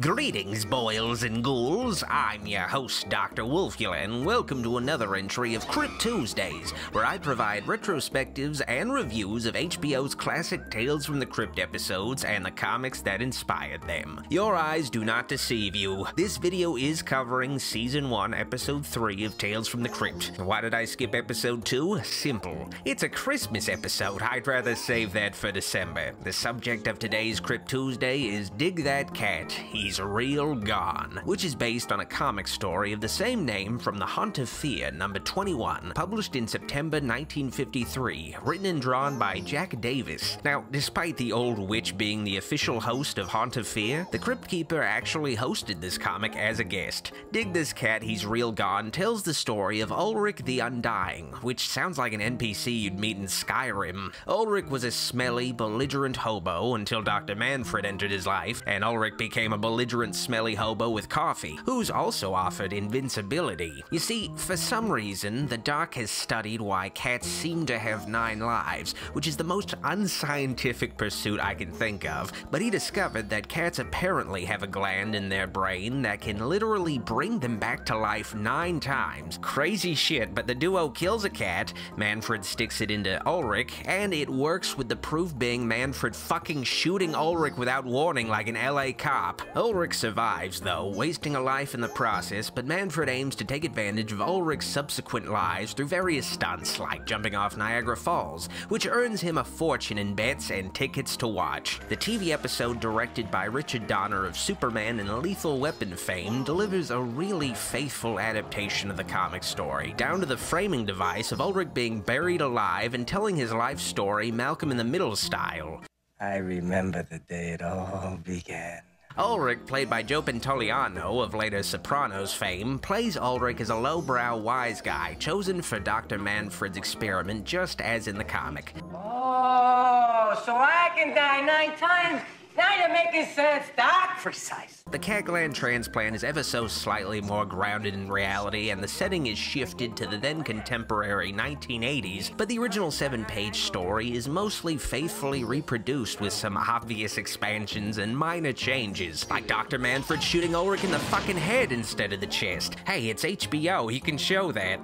Greetings, boils and ghouls. I'm your host, Dr. Wolfula, and welcome to another entry of Crypt Tuesdays, where I provide retrospectives and reviews of HBO's classic Tales from the Crypt episodes and the comics that inspired them. Your eyes do not deceive you. This video is covering Season 1, Episode 3 of Tales from the Crypt. Why did I skip Episode 2? Simple. It's a Christmas episode. I'd rather save that for December. The subject of today's Crypt Tuesday is Dig That Cat, He's Real Gone, which is based on a comic story of the same name from The Haunt of Fear, number 21, published in September 1953, written and drawn by Jack Davis. Now, despite the old witch being the official host of Haunt of Fear, the Crypt Keeper actually hosted this comic as a guest. Dig This Cat, He's Real Gone tells the story of Ulrich the Undying, which sounds like an NPC you'd meet in Skyrim. Ulrich was a smelly, belligerent hobo until Dr. Manfred entered his life, and Ulrich became a belligerent, smelly hobo with coffee, who's also offered invincibility. You see, for some reason, the Doc has studied why cats seem to have 9 lives, which is the most unscientific pursuit I can think of, but he discovered that cats apparently have a gland in their brain that can literally bring them back to life 9 times. Crazy shit, but the duo kills a cat, Manfred sticks it into Ulrich, and it works, with the proof being Manfred fucking shooting Ulrich without warning like an LA cop. Ulrich survives, though, wasting a life in the process, but Manfred aims to take advantage of Ulrich's subsequent lives through various stunts, like jumping off Niagara Falls, which earns him a fortune in bets and tickets to watch. The TV episode, directed by Richard Donner of Superman and Lethal Weapon fame, delivers a really faithful adaptation of the comic story, down to the framing device of Ulrich being buried alive and telling his life story Malcolm in the Middle style. I remember the day it all began. Ulrich, played by Joe Pantoliano of later Sopranos fame, plays Ulrich as a lowbrow wise guy chosen for Dr. Manfred's experiment, just as in the comic. Oh, so I can die 9 times? Now you're making sense, Doc. Precise. The cat gland transplant is ever so slightly more grounded in reality, and the setting is shifted to the then contemporary 1980s, but the original 7-page story is mostly faithfully reproduced with some obvious expansions and minor changes, like Dr. Manfred shooting Ulrich in the fucking head instead of the chest. Hey, it's HBO, he can show that.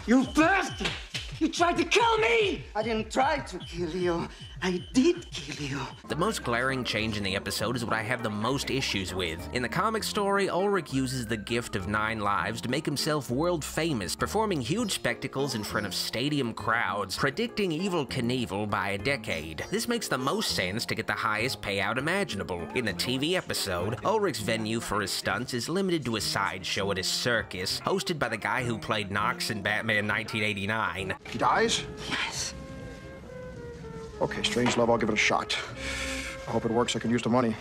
You bastard! You tried to kill me! I didn't try to kill you. I did kill you. The most glaring change in the episode is what I have the most issues with. In the comic story, Ulrich uses the gift of 9 lives to make himself world famous, performing huge spectacles in front of stadium crowds, predicting Evel Knievel by a decade. This makes the most sense to get the highest payout imaginable. In the TV episode, Ulrich's venue for his stunts is limited to a sideshow at his circus, hosted by the guy who played Knox in Batman 1989. He dies? Yes. Okay, Strangelove, I'll give it a shot. I hope it works. I can use the money.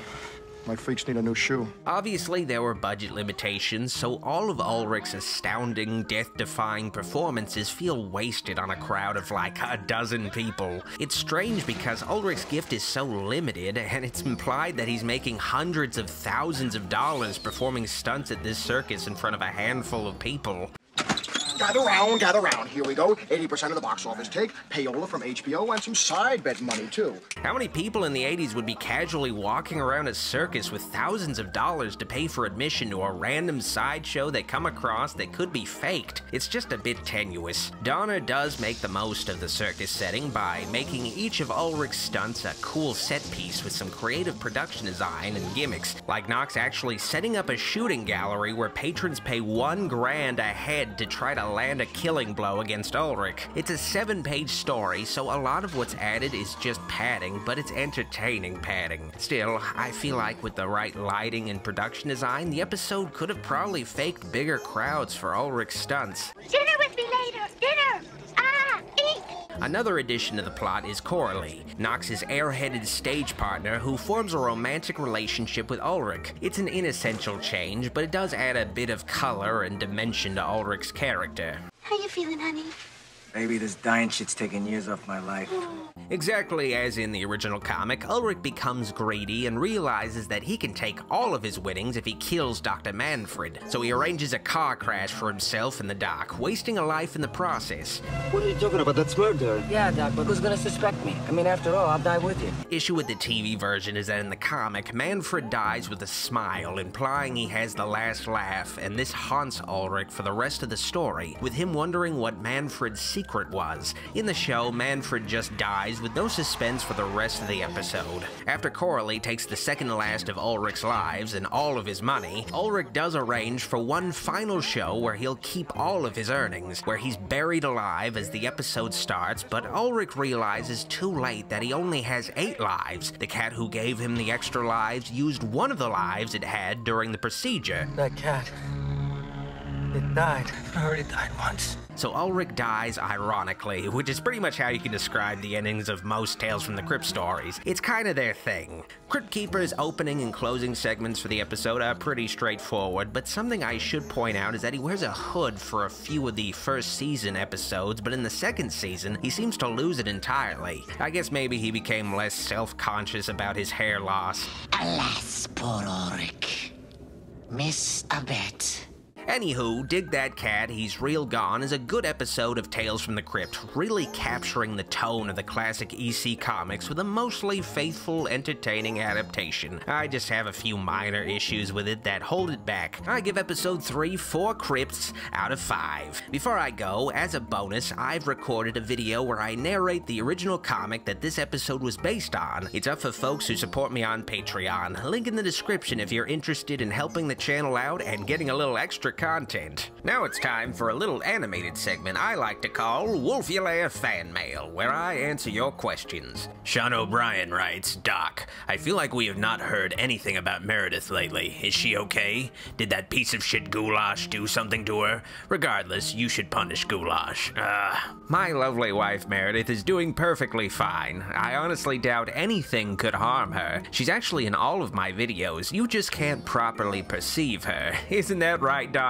My freaks need a new shoe. Obviously, there were budget limitations, so all of Ulrich's astounding, death-defying performances feel wasted on a crowd of like a dozen people. It's strange because Ulrich's gift is so limited, and it's implied that he's making hundreds of thousands of dollars performing stunts at this circus in front of a handful of people. Gather round, gather round. Here we go. 80% of the box office take, payola from HBO, and some side bet money, too. How many people in the 80s would be casually walking around a circus with thousands of dollars to pay for admission to a random sideshow they come across that could be faked? It's just a bit tenuous. Donner does make the most of the circus setting by making each of Ulrich's stunts a cool set piece with some creative production design and gimmicks, like Knox actually setting up a shooting gallery where patrons pay $1 grand a head to try to land a killing blow against Ulrich. It's a 7-page story, so a lot of what's added is just padding, but it's entertaining padding. Still, I feel like with the right lighting and production design, the episode could have probably faked bigger crowds for Ulrich's stunts. Dinner with me later! Dinner! Ah! Eat! Another addition to the plot is Coralie, Knox's airheaded stage partner who forms a romantic relationship with Ulrich. It's an inessential change, but it does add a bit of color and dimension to Ulrich's character. How you feeling, honey? Baby, this dying shit's taking years off my life. Exactly as in the original comic, Ulrich becomes greedy and realizes that he can take all of his winnings if he kills Dr. Manfred. So he arranges a car crash for himself in the dock, wasting a life in the process. What are you talking about? That's murder. Yeah, Doc, but who's gonna suspect me? I mean, after all, I'll die with you. Issue with the TV version is that in the comic, Manfred dies with a smile, implying he has the last laugh, and this haunts Ulrich for the rest of the story, with him wondering what Manfred's secret was. In the show, Manfred just dies with no suspense for the rest of the episode. After Coralie takes the second last of Ulrich's lives and all of his money, Ulrich does arrange for one final show where he'll keep all of his earnings, where he's buried alive as the episode starts, but Ulrich realizes too late that he only has 8 lives. The cat who gave him the extra lives used one of the lives it had during the procedure. That cat, it died. It already died once. So Ulrich dies ironically, which is pretty much how you can describe the endings of most Tales from the Crypt stories. It's kind of their thing. Crypt Keeper's opening and closing segments for the episode are pretty straightforward, but something I should point out is that he wears a hood for a few of the first season episodes, but in the second season, he seems to lose it entirely. I guess maybe he became less self-conscious about his hair loss. Alas, poor Ulrich. Miss a bet. Anywho, Dig That Cat, He's Real Gone is a good episode of Tales from the Crypt, really capturing the tone of the classic EC comics with a mostly faithful, entertaining adaptation. I just have a few minor issues with it that hold it back. I give episode 3 4 Crypts out of 5. Before I go, as a bonus, I've recorded a video where I narrate the original comic that this episode was based on. It's up for folks who support me on Patreon. Link in the description if you're interested in helping the channel out and getting a little extra content. Now it's time for a little animated segment I like to call Wolfula Fan Mail, where I answer your questions. Sean O'Brien writes, Doc, I feel like we have not heard anything about Meredith lately. Is she okay? Did that piece of shit Goulash do something to her? Regardless, you should punish Goulash. My lovely wife Meredith is doing perfectly fine. I honestly doubt anything could harm her. She's actually in all of my videos. You just can't properly perceive her. Isn't that right, darling?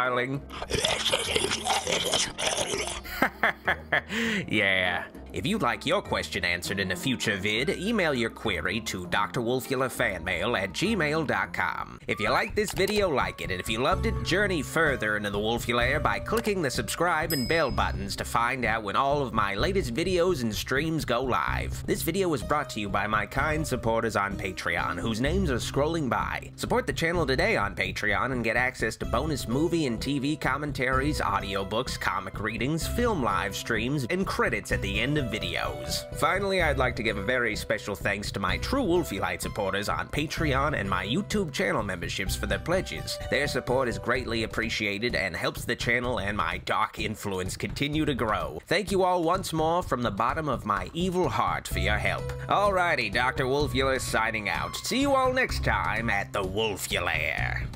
Yeah. If you'd like your question answered in a future vid, email your query to drwolfulafanmail@gmail.com. If you liked this video, like it, and if you loved it, journey further into the Wolfula by clicking the subscribe and bell buttons to find out when all of my latest videos and streams go live. This video was brought to you by my kind supporters on Patreon, whose names are scrolling by. Support the channel today on Patreon and get access to bonus movie and TV commentaries, audiobooks, comic readings, film live streams, and credits at the end of videos. Finally, I'd like to give a very special thanks to my true Wolfulite supporters on Patreon and my YouTube channel memberships for their pledges. Their support is greatly appreciated and helps the channel and my dark influence continue to grow. Thank you all once more from the bottom of my evil heart for your help. Alrighty, Dr. Wolfula signing out. See you all next time at the Wolfula.